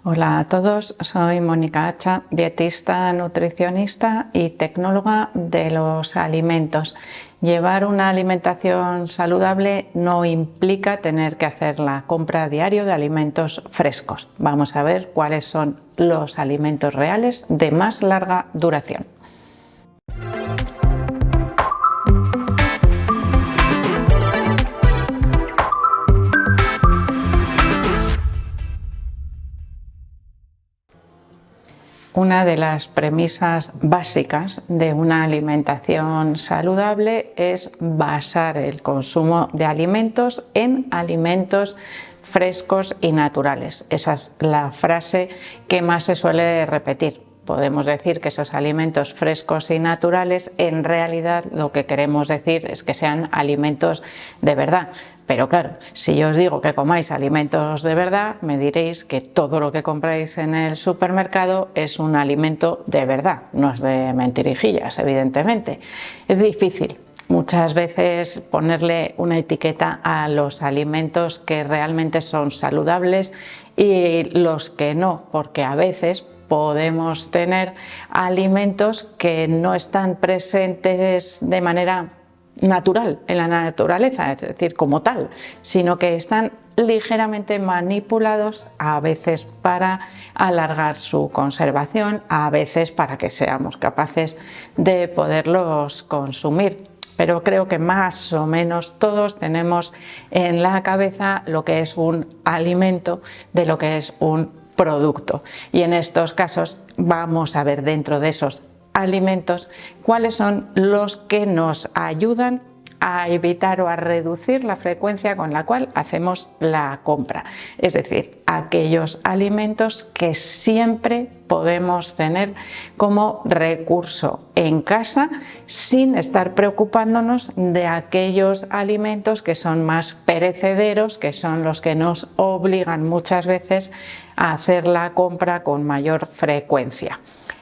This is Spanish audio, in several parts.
Hola a todos, soy Mónica Hacha, dietista, nutricionista y tecnóloga de los alimentos. Llevar una alimentación saludable no implica tener que hacer la compra a diario de alimentos frescos. Vamos a ver cuáles son los alimentos reales de más larga duración. Una de las premisas básicas de una alimentación saludable es basar el consumo de alimentos en alimentos frescos y naturales. Esa es la frase que más se suele repetir. Podemos decir que esos alimentos frescos y naturales, en realidad lo que queremos decir es que sean alimentos de verdad. Pero claro, si yo os digo que comáis alimentos de verdad, me diréis que todo lo que compráis en el supermercado es un alimento de verdad, no es de mentirijillas, evidentemente. Es difícil muchas veces ponerle una etiqueta a los alimentos que realmente son saludables y los que no, porque a veces podemos tener alimentos que no están presentes de manera natural en la naturaleza, es decir, como tal, sino que están ligeramente manipulados, a veces para alargar su conservación, a veces para que seamos capaces de poderlos consumir. Pero creo que más o menos todos tenemos en la cabeza lo que es un alimento de lo que es un producto. Y en estos casos vamos a ver dentro de esos alimentos cuáles son los que nos ayudan a evitar o a reducir la frecuencia con la cual hacemos la compra. Es decir, aquellos alimentos que siempre podemos tener como recurso en casa sin estar preocupándonos de aquellos alimentos que son más perecederos, que son los que nos obligan muchas veces a hacer la compra con mayor frecuencia.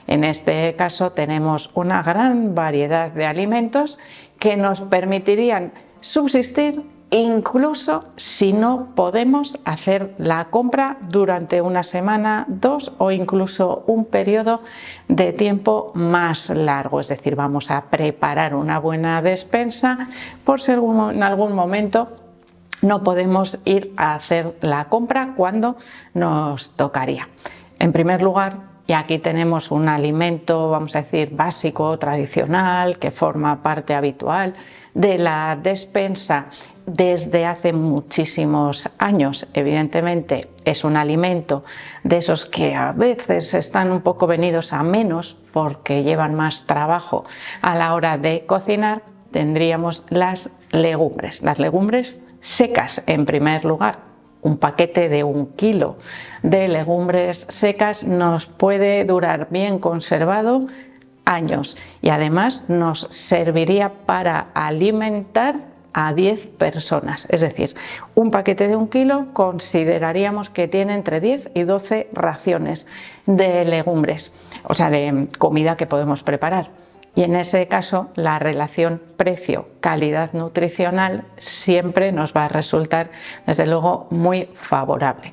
En este caso tenemos una gran variedad de alimentos que nos permitirían subsistir incluso si no podemos hacer la compra durante una semana, dos o incluso un periodo de tiempo más largo. Es decir, vamos a preparar una buena despensa por si en algún momento no podemos ir a hacer la compra cuando nos tocaría. En primer lugar, y aquí tenemos un alimento, vamos a decir, básico, tradicional, que forma parte habitual de la despensa desde hace muchísimos años. Evidentemente es un alimento de esos que a veces están un poco venidos a menos porque llevan más trabajo a la hora de cocinar. Tendríamos las legumbres. Las legumbres secas en primer lugar. Un paquete de 1 kilo de legumbres secas nos puede durar bien conservado años y además nos serviría para alimentar a 10 personas. Es decir, un paquete de 1 kilo consideraríamos que tiene entre 10 y 12 raciones de legumbres, o sea, de comida que podemos preparar. Y en ese caso la relación precio-calidad nutricional siempre nos va a resultar desde luego muy favorable.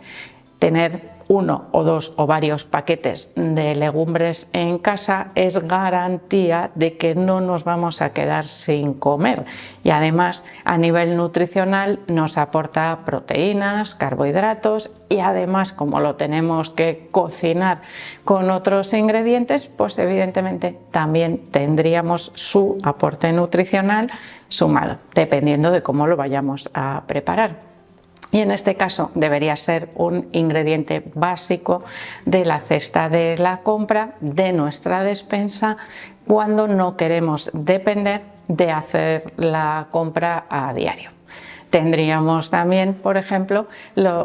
Tener 1 o 2 o varios paquetes de legumbres en casa es garantía de que no nos vamos a quedar sin comer y además a nivel nutricional nos aporta proteínas, carbohidratos y además como lo tenemos que cocinar con otros ingredientes, pues evidentemente también tendríamos su aporte nutricional sumado, dependiendo de cómo lo vayamos a preparar. Y en este caso debería ser un ingrediente básico de la cesta de la compra de nuestra despensa cuando no queremos depender de hacer la compra a diario. Tendríamos también, por ejemplo,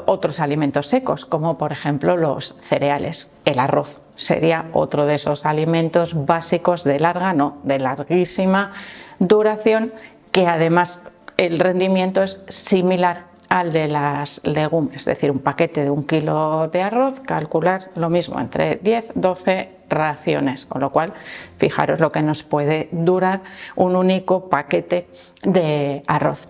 otros alimentos secos, como por ejemplo los cereales. El arroz sería otro de esos alimentos básicos de larguísima duración, que además el rendimiento es similar al de las legumbres, es decir, un paquete de 1 kilo de arroz, calcular lo mismo, entre 10-12 raciones, con lo cual fijaros lo que nos puede durar un único paquete de arroz.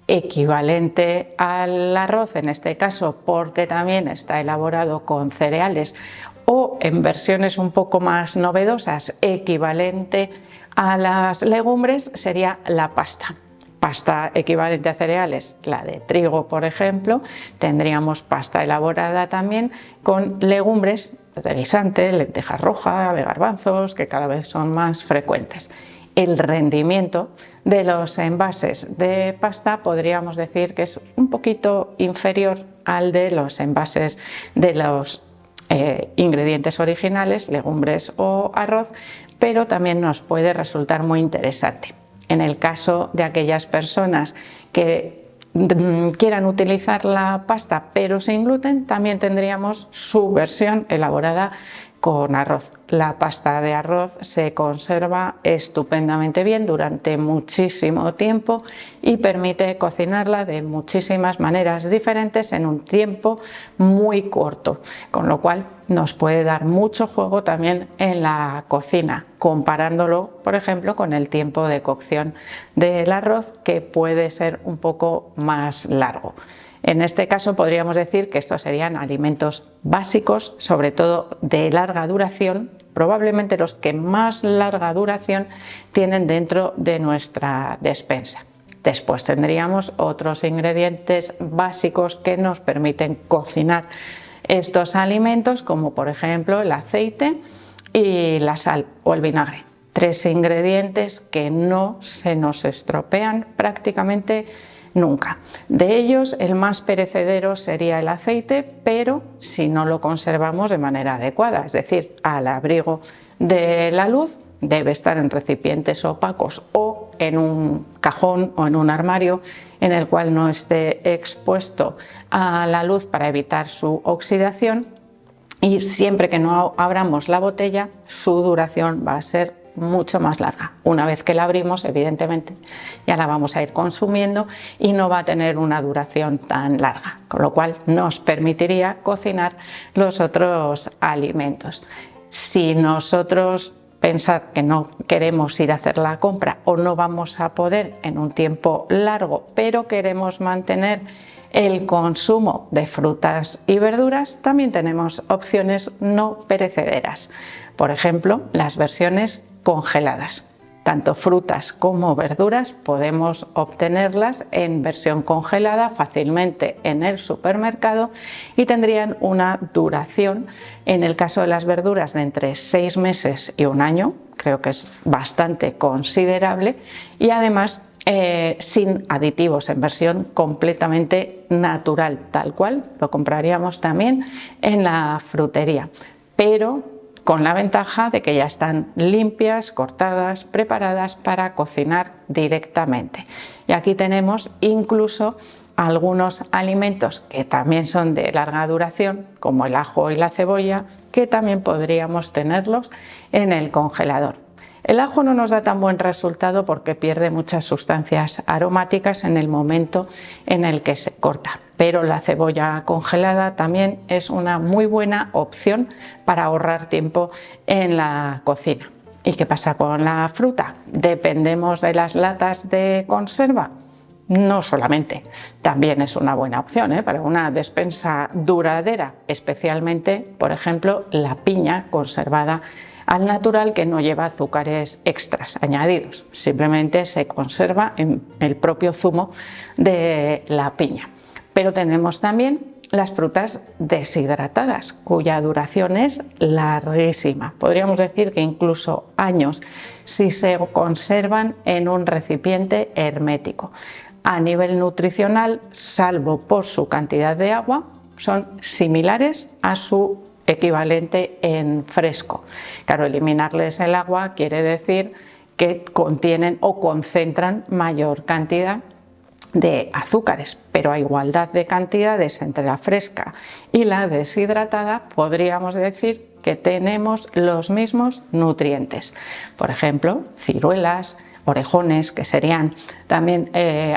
equivalente al arroz, en este caso porque también está elaborado con cereales, o en versiones un poco más novedosas, equivalente a las legumbres, sería la pasta. Pasta equivalente a cereales, la de trigo, por ejemplo. Tendríamos pasta elaborada también con legumbres de guisante, lentejas rojas, de garbanzos, que cada vez son más frecuentes. El rendimiento de los envases de pasta podríamos decir que es un poquito inferior al de los envases de los ingredientes originales, legumbres o arroz, pero también nos puede resultar muy interesante. En el caso de aquellas personas que quieran utilizar la pasta pero sin gluten, también tendríamos su versión elaborada con arroz. La pasta de arroz se conserva estupendamente bien durante muchísimo tiempo y permite cocinarla de muchísimas maneras diferentes en un tiempo muy corto, con lo cual nos puede dar mucho juego también en la cocina, comparándolo, por ejemplo, con el tiempo de cocción del arroz, que puede ser un poco más largo. En este caso podríamos decir que estos serían alimentos básicos, sobre todo de larga duración, probablemente los que más larga duración tienen dentro de nuestra despensa. Después tendríamos otros ingredientes básicos que nos permiten cocinar estos alimentos, como por ejemplo el aceite y la sal o el vinagre. 3 ingredientes que no se nos estropean prácticamente nunca. De ellos, el más perecedero sería el aceite, pero si no lo conservamos de manera adecuada, es decir, al abrigo de la luz, debe estar en recipientes opacos o en un cajón o en un armario en el cual no esté expuesto a la luz para evitar su oxidación, y siempre que no abramos la botella, su duración va a ser mucho más larga. Una vez que la abrimos, evidentemente, ya la vamos a ir consumiendo y no va a tener una duración tan larga, con lo cual nos permitiría cocinar los otros alimentos. Si nosotros pensar que no queremos ir a hacer la compra o no vamos a poder en un tiempo largo, pero queremos mantener el consumo de frutas y verduras, también tenemos opciones no perecederas. Por ejemplo, las versiones congeladas. Tanto frutas como verduras podemos obtenerlas en versión congelada fácilmente en el supermercado y tendrían una duración, en el caso de las verduras, de entre 6 meses y 1 año, creo que es bastante considerable, y además sin aditivos, en versión completamente natural, tal cual lo compraríamos también en la frutería, pero con la ventaja de que ya están limpias, cortadas, preparadas para cocinar directamente. Y aquí tenemos incluso algunos alimentos que también son de larga duración, como el ajo y la cebolla, que también podríamos tenerlos en el congelador. El ajo no nos da tan buen resultado porque pierde muchas sustancias aromáticas en el momento en el que se corta, pero la cebolla congelada también es una muy buena opción para ahorrar tiempo en la cocina. ¿Y qué pasa con la fruta? ¿Dependemos de las latas de conserva? No solamente, también es una buena opción para una despensa duradera, especialmente, por ejemplo, la piña conservada al natural, que no lleva azúcares extras añadidos, simplemente se conserva en el propio zumo de la piña. Pero tenemos también las frutas deshidratadas, cuya duración es larguísima, podríamos decir que incluso años, si se conservan en un recipiente hermético. A nivel nutricional, salvo por su cantidad de agua, son similares a su equivalente en fresco. Claro, eliminarles el agua quiere decir que contienen o concentran mayor cantidad de azúcares, pero a igualdad de cantidades entre la fresca y la deshidratada, podríamos decir que tenemos los mismos nutrientes. Por ejemplo, ciruelas, orejones, que serían también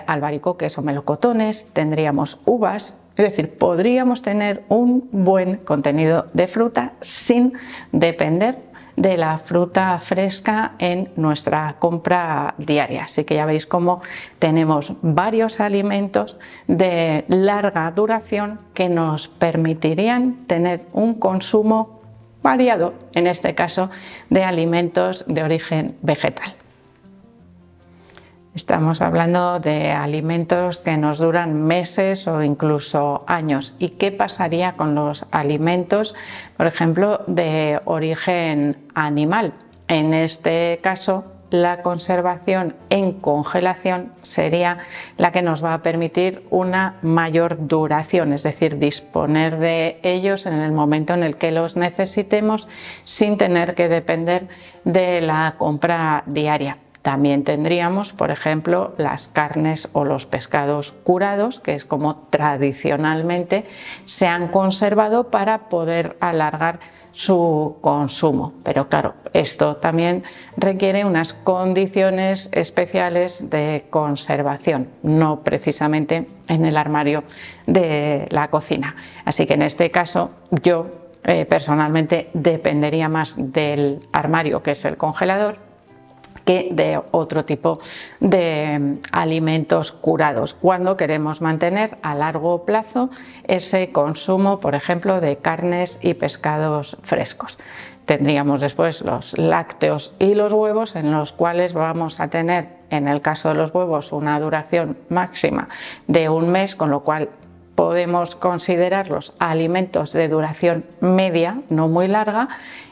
albaricoques o melocotones, tendríamos uvas. Es decir, podríamos tener un buen contenido de fruta sin depender de la fruta fresca en nuestra compra diaria. Así que ya veis cómo tenemos varios alimentos de larga duración que nos permitirían tener un consumo variado, en este caso de alimentos de origen vegetal. Estamos hablando de alimentos que nos duran meses o incluso años. ¿Y qué pasaría con los alimentos, por ejemplo, de origen animal? En este caso, la conservación en congelación sería la que nos va a permitir una mayor duración, es decir, disponer de ellos en el momento en el que los necesitemos sin tener que depender de la compra diaria. También tendríamos, por ejemplo, las carnes o los pescados curados, que es como tradicionalmente se han conservado para poder alargar su consumo. Pero claro, esto también requiere unas condiciones especiales de conservación, no precisamente en el armario de la cocina. Así que en este caso yo personalmente dependería más del armario, que es el congelador, que de otro tipo de alimentos curados, cuando queremos mantener a largo plazo ese consumo, por ejemplo, de carnes y pescados frescos. Tendríamos después los lácteos y los huevos, en los cuales vamos a tener, en el caso de los huevos, una duración máxima de un mes, con lo cual podemos considerarlos alimentos de duración media, no muy larga,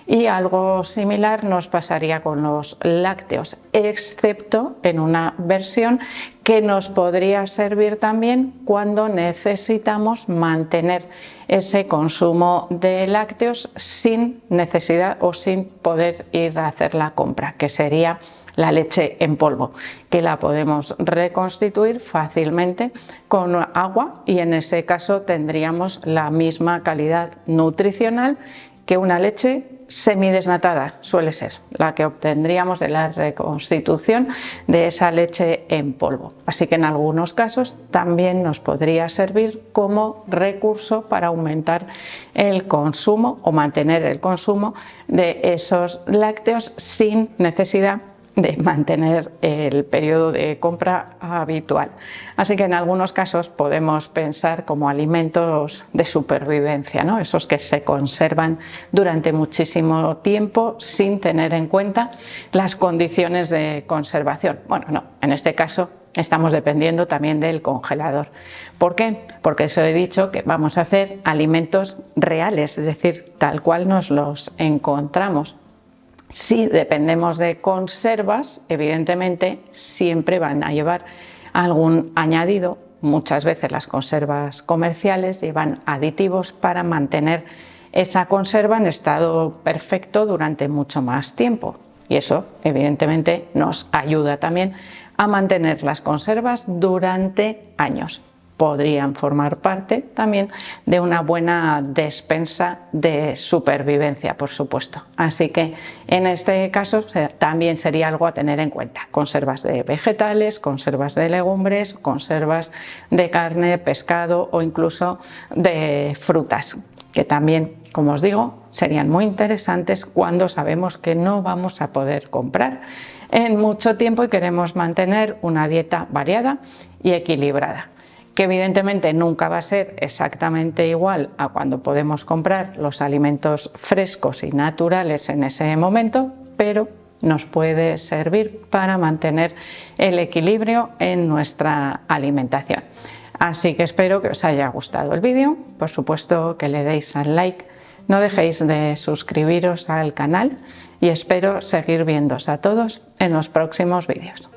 y algo similar nos pasaría con los lácteos, excepto en una versión que nos podría servir también cuando necesitamos mantener ese consumo de lácteos sin necesidad o sin poder ir a hacer la compra, que sería la leche en polvo, que la podemos reconstituir fácilmente con agua y en ese caso tendríamos la misma calidad nutricional que una leche semidesnatada, suele ser la que obtendríamos de la reconstitución de esa leche en polvo. Así que en algunos casos también nos podría servir como recurso para aumentar el consumo o mantener el consumo de esos lácteos sin necesidad de mantener el periodo de compra habitual. Así que en algunos casos podemos pensar como alimentos de supervivencia, ¿no? Esos que se conservan durante muchísimo tiempo sin tener en cuenta las condiciones de conservación. Bueno, no, en este caso estamos dependiendo también del congelador. ¿Por qué? Porque eso he dicho que vamos a hacer alimentos reales, es decir, tal cual nos los encontramos. Si dependemos de conservas, evidentemente siempre van a llevar algún añadido. Muchas veces las conservas comerciales llevan aditivos para mantener esa conserva en estado perfecto durante mucho más tiempo. Y eso, evidentemente, nos ayuda también a mantener las conservas durante años. Podrían formar parte también de una buena despensa de supervivencia, por supuesto. Así que en este caso también sería algo a tener en cuenta. Conservas de vegetales, conservas de legumbres, conservas de carne, pescado o incluso de frutas, que también, como os digo, serían muy interesantes cuando sabemos que no vamos a poder comprar en mucho tiempo y queremos mantener una dieta variada y equilibrada, que evidentemente nunca va a ser exactamente igual a cuando podemos comprar los alimentos frescos y naturales en ese momento, pero nos puede servir para mantener el equilibrio en nuestra alimentación. Así que espero que os haya gustado el vídeo, por supuesto que le deis al like, no dejéis de suscribiros al canal y espero seguir viéndoos a todos en los próximos vídeos.